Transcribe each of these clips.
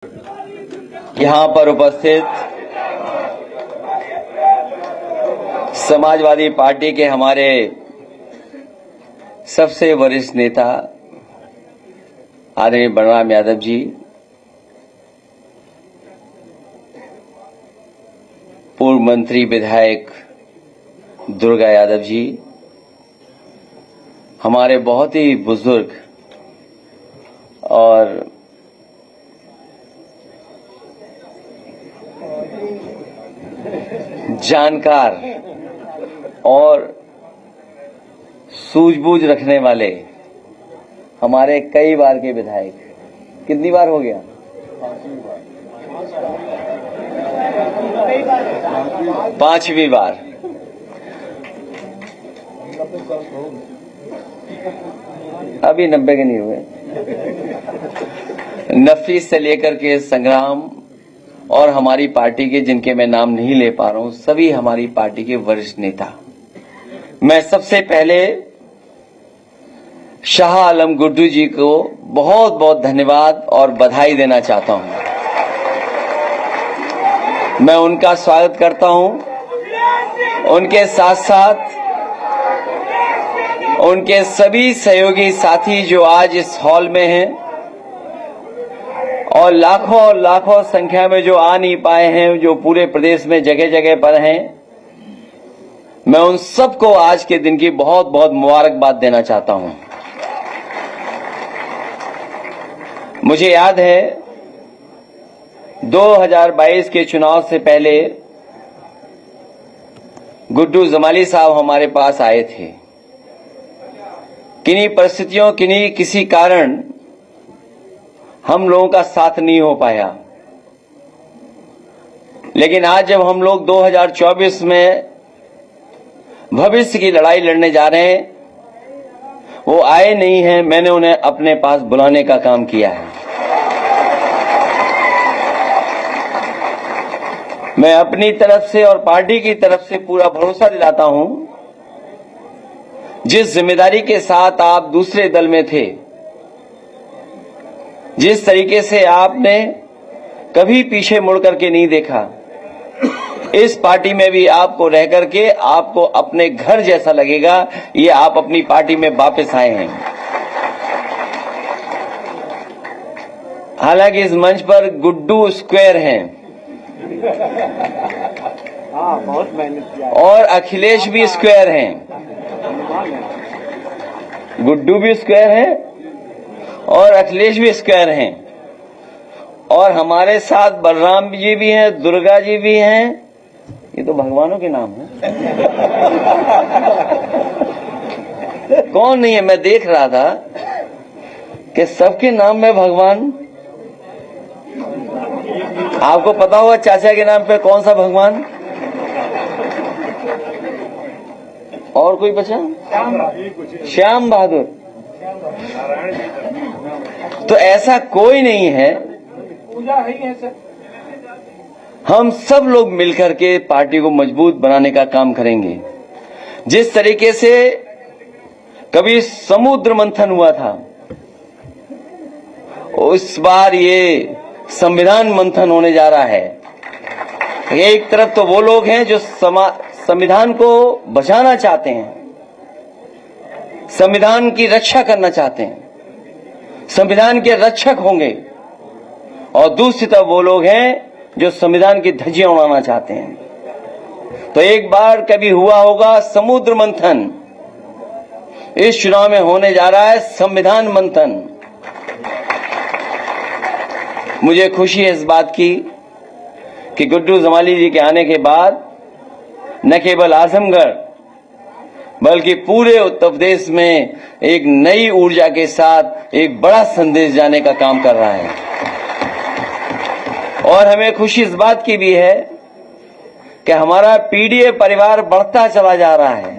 यहां पर उपस्थित समाजवादी पार्टी के हमारे सबसे वरिष्ठ नेता आदरणीय बलराम यादव जी, पूर्व मंत्री विधायक दुर्गा यादव जी, हमारे बहुत ही बुजुर्ग और जानकार और सूझबूझ रखने वाले हमारे कई बार के विधायक, कितनी बार हो गया? 5वीं बार। अभी 90 के नहीं हुए। नफीस से लेकर के संग्राम और हमारी पार्टी के, जिनके मैं नाम नहीं ले पा रहा हूं, सभी हमारी पार्टी के वरिष्ठ नेता। मैं सबसे पहले शाह आलम गुड्डू जी को बहुत बहुत धन्यवाद और बधाई देना चाहता हूं। मैं उनका स्वागत करता हूं। उनके साथ साथ उनके सभी सहयोगी साथी जो आज इस हॉल में हैं और लाखों संख्या में जो आ नहीं पाए हैं, जो पूरे प्रदेश में जगह जगह पर हैं, मैं उन सबको आज के दिन की बहुत बहुत मुबारकबाद देना चाहता हूं। मुझे याद है 2022 के चुनाव से पहले गुड्डू जमाली साहब हमारे पास आए थे। किन्हीं परिस्थितियों, किसी कारण हम लोगों का साथ नहीं हो पाया, लेकिन आज जब हम लोग 2024 में भविष्य की लड़ाई लड़ने जा रहे हैं, वो आए नहीं हैं, मैंने उन्हें अपने पास बुलाने का काम किया है। मैं अपनी तरफ से और पार्टी की तरफ से पूरा भरोसा दिलाता हूं, जिस जिम्मेदारी के साथ आप दूसरे दल में थे, जिस तरीके से आपने कभी पीछे मुड़ करके नहीं देखा, इस पार्टी में भी आपको रह करके आपको अपने घर जैसा लगेगा। ये आप अपनी पार्टी में वापस आए हैं। हालांकि इस मंच पर गुड्डू स्क्वायर हैं बहुत मेहनत किया और अखिलेश भी स्क्वायर हैं। गुड्डू भी स्क्वायर हैं और अखिलेश भी स्क्वायर हैं, और हमारे साथ बलराम जी भी हैं, दुर्गा जी भी हैं। ये तो भगवानों के नाम है। कौन नहीं है? मैं देख रहा था कि सबके नाम में भगवान। आपको पता होगा चाचा के नाम पे कौन सा भगवान? और कोई बचा? श्याम बहादुर। तो ऐसा कोई नहीं है। हम सब लोग मिलकर के पार्टी को मजबूत बनाने का काम करेंगे। जिस तरीके से कभी समुद्र मंथन हुआ था, उस बार ये संविधान मंथन होने जा रहा है। एक तरफ तो वो लोग हैं जो संविधान को बचाना चाहते हैं, संविधान की रक्षा करना चाहते हैं, संविधान के रक्षक होंगे, और दूसरी तरफ वो लोग हैं जो संविधान की धज्जियां उड़ाना चाहते हैं। तो एक बार कभी हुआ होगा समुद्र मंथन, इस चुनाव में होने जा रहा है संविधान मंथन। मुझे खुशी है इस बात की कि गुड्डू जमाली जी के आने के बाद न केवल आजमगढ़ बल्कि पूरे उत्तर प्रदेश में एक नई ऊर्जा के साथ एक बड़ा संदेश जाने का काम कर रहा है। और हमें खुशी इस बात की भी है कि हमारा पीडीए परिवार बढ़ता चला जा रहा है।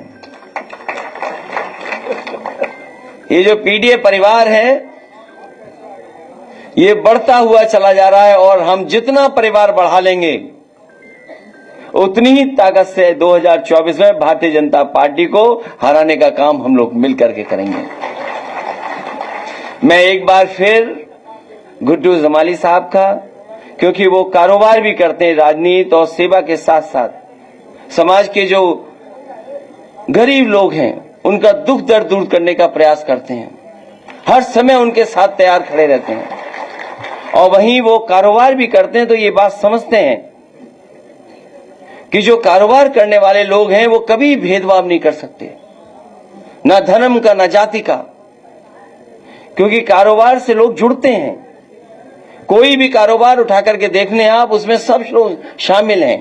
ये जो पीडीए परिवार है, ये बढ़ता हुआ चला जा रहा है, और हम जितना परिवार बढ़ा लेंगे उतनी ही ताकत से 2024 में भारतीय जनता पार्टी को हराने का काम हम लोग मिलकर के करेंगे। मैं एक बार फिर गुड्डू जमाली साहब का क्योंकि वो कारोबार भी करते हैं, राजनीति और सेवा के साथ साथ समाज के जो गरीब लोग हैं उनका दुख दर्द दूर करने का प्रयास करते हैं, हर समय उनके साथ तैयार खड़े रहते हैं। और वहीं वो कारोबार भी करते हैं, तो ये बात समझते हैं कि जो कारोबार करने वाले लोग हैं वो कभी भेदभाव नहीं कर सकते, ना धर्म का ना जाति का, क्योंकि कारोबार से लोग जुड़ते हैं। कोई भी कारोबार उठा करके देख लें आप, उसमें सब लोग शामिल हैं।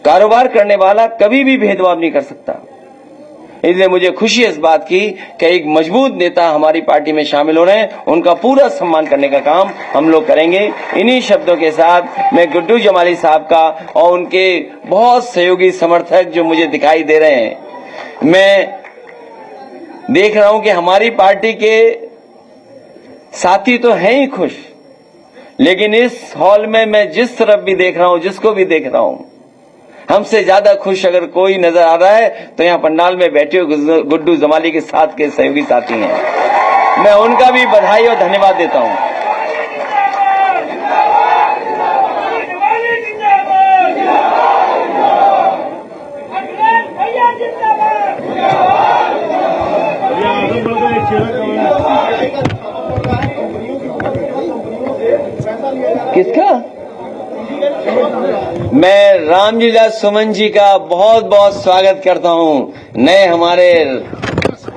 कारोबार करने वाला कभी भी भेदभाव नहीं कर सकता। इसलिए मुझे खुशी है इस बात की कि एक मजबूत नेता हमारी पार्टी में शामिल हो रहे हैं, उनका पूरा सम्मान करने का काम हम लोग करेंगे। इन्हीं शब्दों के साथ मैं गुड्डू जमाली साहब का और उनके बहुत सहयोगी समर्थक जो मुझे दिखाई दे रहे हैं, मैं देख रहा हूं कि हमारी पार्टी के साथी तो हैं ही खुश, लेकिन इस हॉल में मैं जिस तरफ भी देख रहा हूं, जिसको भी देख रहा हूं, हमसे ज्यादा खुश अगर कोई नजर आ रहा है तो यहाँ पंडाल में बैठे हुए गुड्डू जमाली के साथ के सहयोगी साथी हैं। मैं उनका भी बधाई और धन्यवाद देता हूं। किसका? मैं रामलीला सुमन जी का बहुत बहुत स्वागत करता हूं, नए हमारे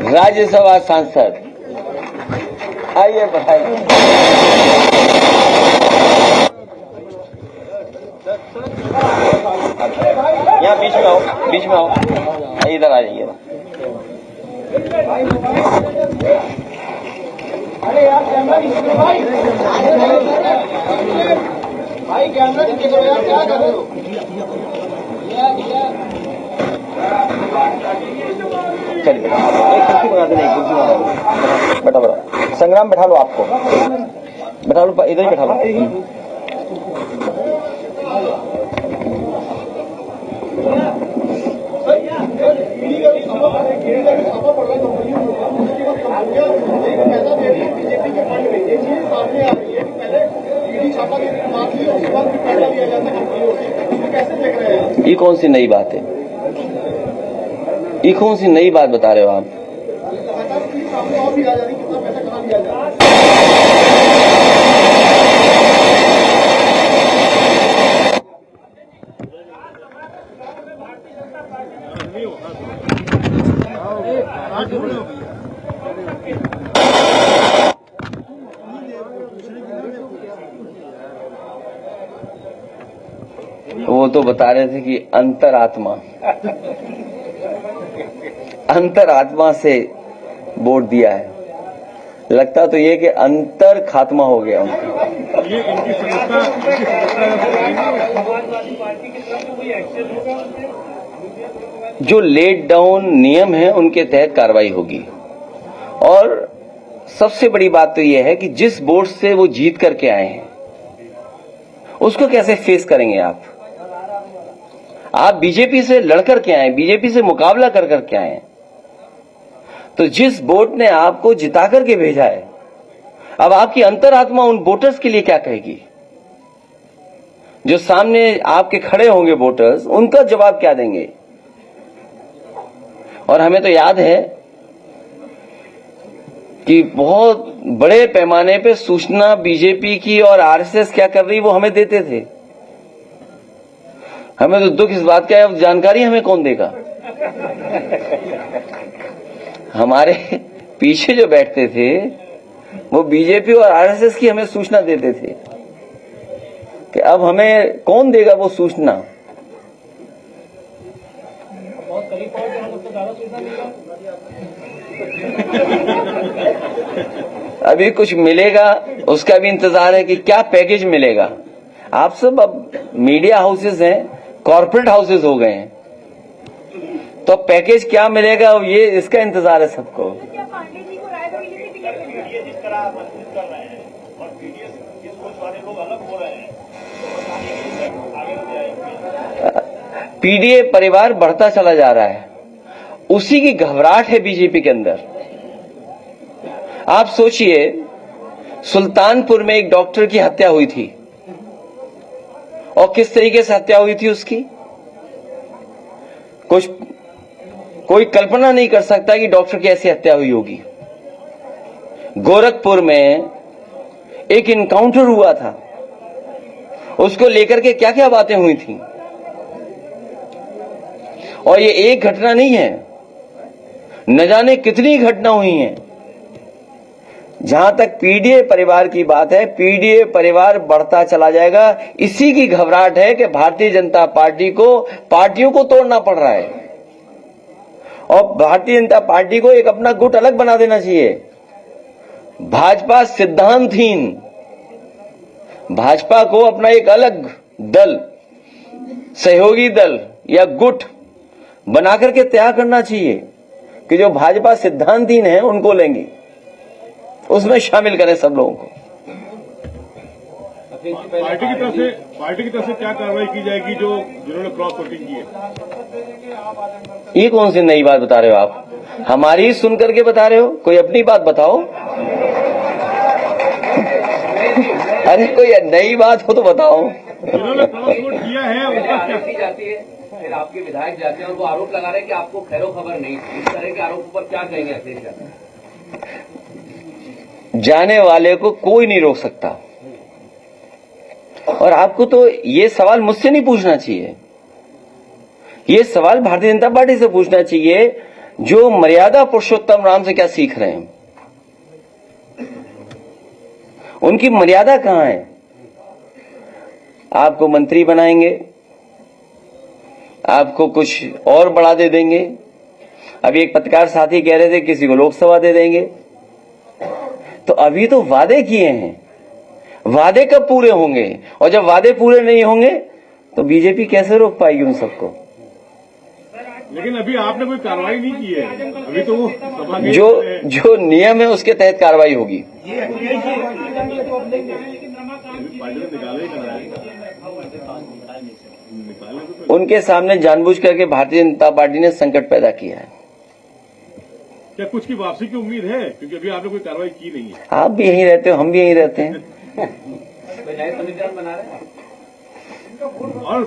राज्यसभा सांसद। आइए बताइए। यहाँ बीच में आओ, बीच में आओ, इधर आ जाइए। अरे यार कैमरा भाई कैमरा नीचे करो यार, क्या कर रहे हो? चलिए एक कुर्सी बना देना, एक कुर्सी बना दो। बैठा बैठा संग्राम, बैठा लो, आपको बैठा लो, इधर ही बैठा लो। ये कौन सी नई बात है? ये कौन सी नई बात बता रहे हो आप? वो तो बता रहे थे कि अंतरात्मा से वोट दिया है। लगता तो ये कि अंतर खात्मा हो गया उनका। जो लेट डाउन नियम है उनके तहत कार्रवाई होगी। और सबसे बड़ी बात तो यह है कि जिस वोट से वो जीत करके आए हैं उसको कैसे फेस करेंगे आप? आप बीजेपी से लड़कर के आए, बीजेपी से मुकाबला कर करके आए, तो जिस वोट ने आपको जिता करके भेजा है, अब आपकी अंतरात्मा उन वोटर्स के लिए क्या कहेगी? जो सामने आपके खड़े होंगे वोटर्स, उनका जवाब क्या देंगे? और हमें तो याद है कि बहुत बड़े पैमाने पे सूचना बीजेपी की और आरएसएस क्या कर रही वो हमें देते थे। हमें तो दुख इस बात का है, जानकारी हमें कौन देगा? हमारे पीछे जो बैठते थे वो बीजेपी और आरएसएस की हमें सूचना देते थे कि अब हमें कौन देगा वो सूचना? अभी कुछ मिलेगा उसका भी इंतजार है कि क्या पैकेज मिलेगा। आप सब अब मीडिया हाउसेस हैं, कॉर्पोरेट हाउसेस हो गए हैं, तो पैकेज क्या मिलेगा ये इसका इंतजार है सबको। पीडीए परिवार बढ़ता चला जा रहा है, उसी की घबराहट है बीजेपी के अंदर। आप सोचिए, सुल्तानपुर में एक डॉक्टर की हत्या हुई थी और किस तरीके से हत्या हुई थी उसकी कोई कल्पना नहीं कर सकता कि डॉक्टर की ऐसी हत्या हुई होगी। गोरखपुर में एक इनकाउंटर हुआ था, उसको लेकर के क्या क्या बातें हुई थी। और ये एक घटना नहीं है, न जाने कितनी घटना हुई हैं। जहां तक पीडीए परिवार की बात है, पीडीए परिवार बढ़ता चला जाएगा। इसी की घबराहट है कि भारतीय जनता पार्टी को पार्टियों को तोड़ना पड़ रहा है और भारतीय जनता पार्टी को एक अपना गुट अलग बना देना चाहिए। भाजपा सिद्धांतहीन, भाजपा को अपना एक अलग दल, सहयोगी दल या गुट बनाकर के तैयार करना चाहिए कि जो भाजपा सिद्धांतहीन है उनको लेंगे, उसमें शामिल करें सब लोगों को। पार्टी की तरफ से क्या कार्रवाई की जाएगी जिन्होंने क्रॉस वोटिंग की है? ये कौन सी नई बात बता रहे हो आप? हमारी सुन करके बता रहे हो? कोई अपनी बात बताओ। अरे कोई नई बात हो तो बताओ। जिन्होंने क्रॉस वोट किया है उनका क्या की जाती है, फिर आपके विधायक जाते हैं और वो आरोप लगा रहे हैं कि आपको खैरो खबर नहीं थी। इस तरह के आरोप पर क्या कहेंगे अखिलेश यादव? जाने वाले को कोई नहीं रोक सकता और आपको तो ये सवाल मुझसे नहीं पूछना चाहिए, ये सवाल भारतीय जनता पार्टी से पूछना चाहिए, जो मर्यादा पुरुषोत्तम राम से क्या सीख रहे हैं। उनकी मर्यादा कहां है? आपको मंत्री बनाएंगे, आपको कुछ और बढ़ा दे देंगे। अभी एक पत्रकार साथी कह रहे थे किसी को लोकसभा दे देंगे। तो अभी तो वादे किए हैं, वादे कब पूरे होंगे? और जब वादे पूरे नहीं होंगे तो बीजेपी कैसे रोक पाएगी उन सबको? लेकिन अभी आपने कोई कार्रवाई नहीं की है, अभी तो वो सभा के जो नियम है उसके तहत कार्रवाई होगी। उनके सामने जानबूझ करके भारतीय जनता पार्टी ने संकट पैदा किया है। क्या कुछ की वापसी की उम्मीद है? क्योंकि अभी आपने कोई कार्रवाई की नहीं है। आप भी यहीं रहते हो, हम भी यहीं रहते हैं। नए समीकरण बना रहे हैं और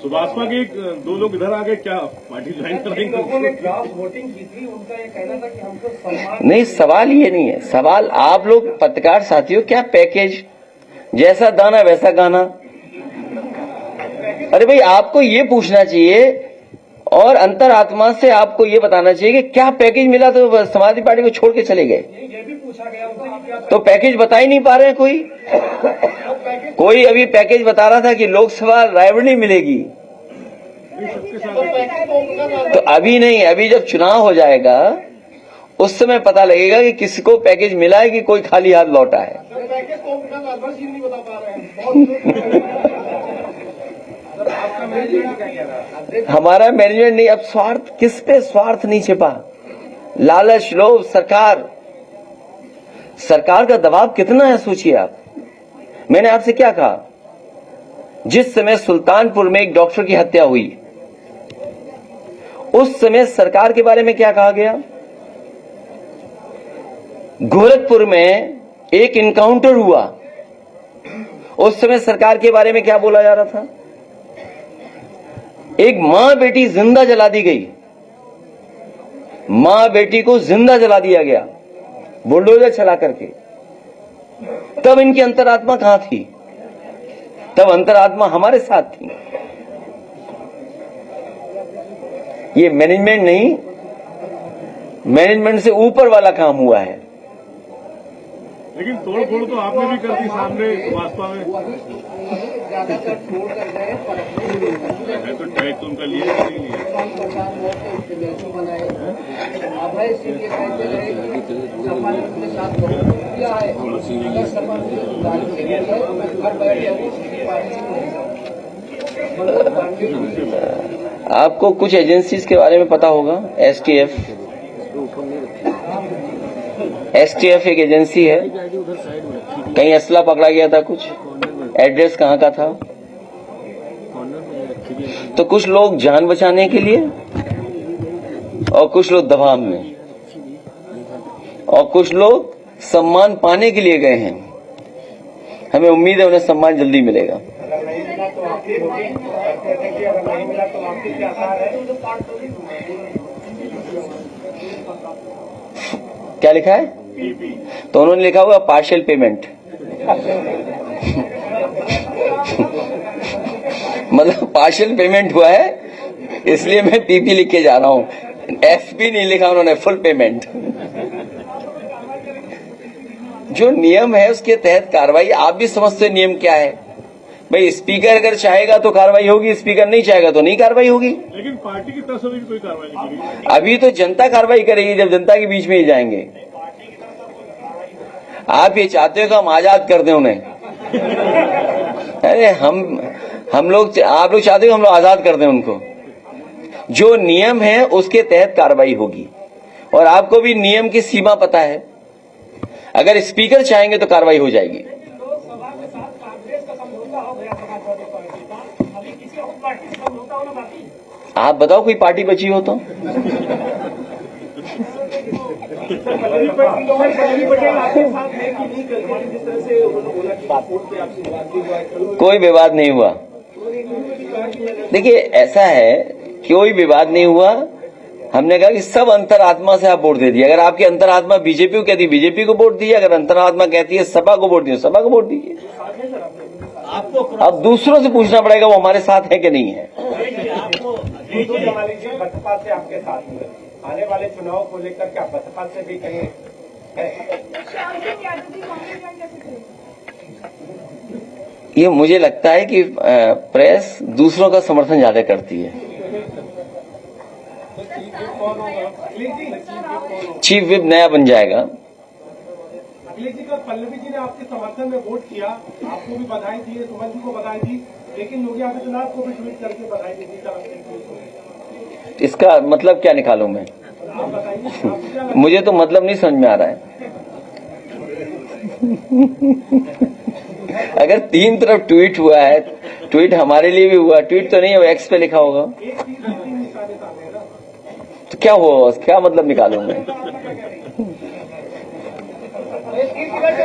सुभाषपा के दो लोग इधर आ गए, क्या पार्टी ज्वाइन करेंगे? लोगों ने क्रॉस वोटिंग की थी, उनका ये कहना था कि हमको सम्मान नहीं, सवाल ये नहीं है। सवाल आप लोग पत्रकार साथियों, क्या पैकेज, जैसा दाना वैसा गाना। अरे भाई, आपको ये पूछना चाहिए और अंतरात्मा से आपको ये बताना चाहिए कि क्या पैकेज मिला तो समाजवादी पार्टी को छोड़ के चले गए। ये भी पूछा गया था कि क्या तो पैकेज बता ही नहीं पा रहे हैं कोई अभी पैकेज बता रहा था कि लोकसभा रायबरेली मिलेगी। तो अभी नहीं, अभी जब चुनाव हो जाएगा उस समय पता लगेगा कि किसको पैकेज मिला है कि कोई खाली हाथ लौटा है। पैकेज तो नहीं बता पा रहे हैं। आपका मैनेजमेंट क्या कह रहा है? हमारा मैनेजमेंट नहीं, अब स्वार्थ, किस पे स्वार्थ नहीं छिपा? लालच, लोभ, सरकार का दबाव कितना है सोचिए आप। मैंने आपसे क्या कहा? जिस समय सुल्तानपुर में एक डॉक्टर की हत्या हुई, उस समय सरकार के बारे में क्या कहा गया? गोरखपुर में एक इनकाउंटर हुआ, उस समय सरकार के बारे में क्या बोला जा रहा था? एक मां बेटी जिंदा जला दी गई, मां बेटी को जिंदा जला दिया गया बुलडोजर चला करके। तब इनकी अंतरात्मा कहां थी? तब अंतरात्मा हमारे साथ थी। ये मैनेजमेंट नहीं, मैनेजमेंट से ऊपर वाला काम हुआ है। लेकिन तोड़ फोड़ तो आपने भी कर दी सामने भाजपा में। ज्यादातर छोड़ कर गए, है तो टैग तो उनका लिया ही नहीं है। बनाए अभय सिंह ये कहते रहे कि सपा ने उनके साथ बहुत किया है। अगर सपा घर बैठे आपको कुछ एजेंसीज के बारे में पता होगा। एसटीएफ एक एजेंसी है, कहीं असला पकड़ा गया था, कुछ एड्रेस कहां का था। तो कुछ लोग जान बचाने के लिए और कुछ लोग दबाव में और कुछ लोग सम्मान पाने के लिए गए हैं। हमें उम्मीद है उन्हें सम्मान जल्दी मिलेगा। अगर नहीं मिला तो वापसी होगी, अगर नहीं मिला तो वापसी के आसार है। क्या लिखा है? तो उन्होंने लिखा हुआ पार्शियल पेमेंट। मतलब पार्शियल पेमेंट हुआ है, इसलिए मैं पीपी लिख के जा रहा हूं। एफपी नहीं लिखा उन्होंने, फुल पेमेंट। जो नियम है उसके तहत कार्रवाई, आप भी समझते नियम क्या है भाई। स्पीकर अगर चाहेगा तो कार्रवाई होगी, स्पीकर नहीं चाहेगा तो नहीं कार्रवाई होगी। लेकिन पार्टी की तरफ से भी कोई कार्रवाई नहीं की गई। अभी तो जनता कार्रवाई करेगी जब जनता के बीच में ही जाएंगे। आप ये चाहते हो कि हम आजाद कर दें उन्हें? अरे हम लोग, आप लोग चाहते हो हम लोग आजाद कर दें उनको? जो नियम है उसके तहत कार्रवाई होगी, और आपको भी नियम की सीमा पता है। अगर स्पीकर चाहेंगे तो कार्रवाई हो जाएगी। लोकसभा के साथ कांग्रेस का समझौता हो गया समाजवादी पार्टी का, अभी किसी और पार्टी से समझौता होना बाकी है। आप बताओ कोई पार्टी बची हो तो? पटेल आपके साथ है कि नहीं करके, जिस तरह से उन्होंने बोला कि पासपोर्ट पे आपसे विवाद भी हुआ है। कोई विवाद नहीं हुआ। देखिए ऐसा है, कोई विवाद नहीं हुआ। हमने कहा कि सब अंतरात्मा से आप वोट दे दिए। अगर आपकी अंतरात्मा बीजेपी को कहती है बीजेपी को वोट दीजिए, अगर अंतरात्मा कहती है सपा को वोट दीजिए सपा को वोट दीजिए। अब दूसरों से पूछना पड़ेगा वो हमारे साथ है कि नहीं है। आपको बसपा से आपके साथ में आने वाले चुनाव को लेकर क्या बसपा से भी कहीं ये मुझे लगता है कि प्रेस दूसरों का समर्थन ज्यादा करती है। चीफ विप नया बन जाएगा। अखिलेश जी का पल्लवी जी ने आपके समर्थन में वोट किया, आपको भी बधाई दी है, सुमन जी को बधाई दी, लेकिन योगी आदित्यनाथ को भी ट्वीट करके बधाई दी। इसका मतलब क्या निकालूं मैं? आप बताइए। मुझे तो मतलब नहीं समझ में आ रहा है। अगर तीन तरफ ट्वीट हुआ है, ट्वीट हमारे लिए भी हुआ, ट्वीट तो नहीं है, एक्स पे लिखा होगा, तो क्या हुआ? क्या मतलब निकालूं मैं?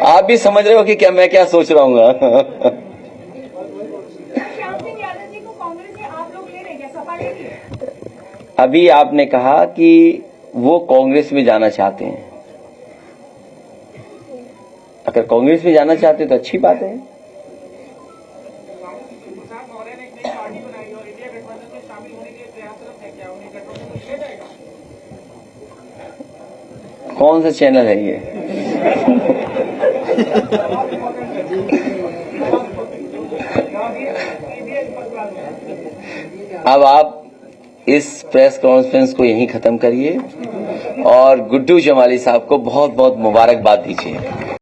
आप भी समझ रहे हो कि क्या मैं क्या सोच रहा हूँ? श्याम सिंह यादव जी को कांग्रेस में आप लोग ले रहे हैं क्या? सपा ले रही है? अभी आपने कहा कि वो कांग्रेस में जाना चाहते हैं। अगर कांग्रेस में जाना चाहते हैं तो अच्छी बात है। कौन सा चैनल है ये? अब आप इस प्रेस कॉन्फ्रेंस को यहीं खत्म करिए और गुड्डू जमाली साहब को बहुत बहुत मुबारकबाद दीजिए।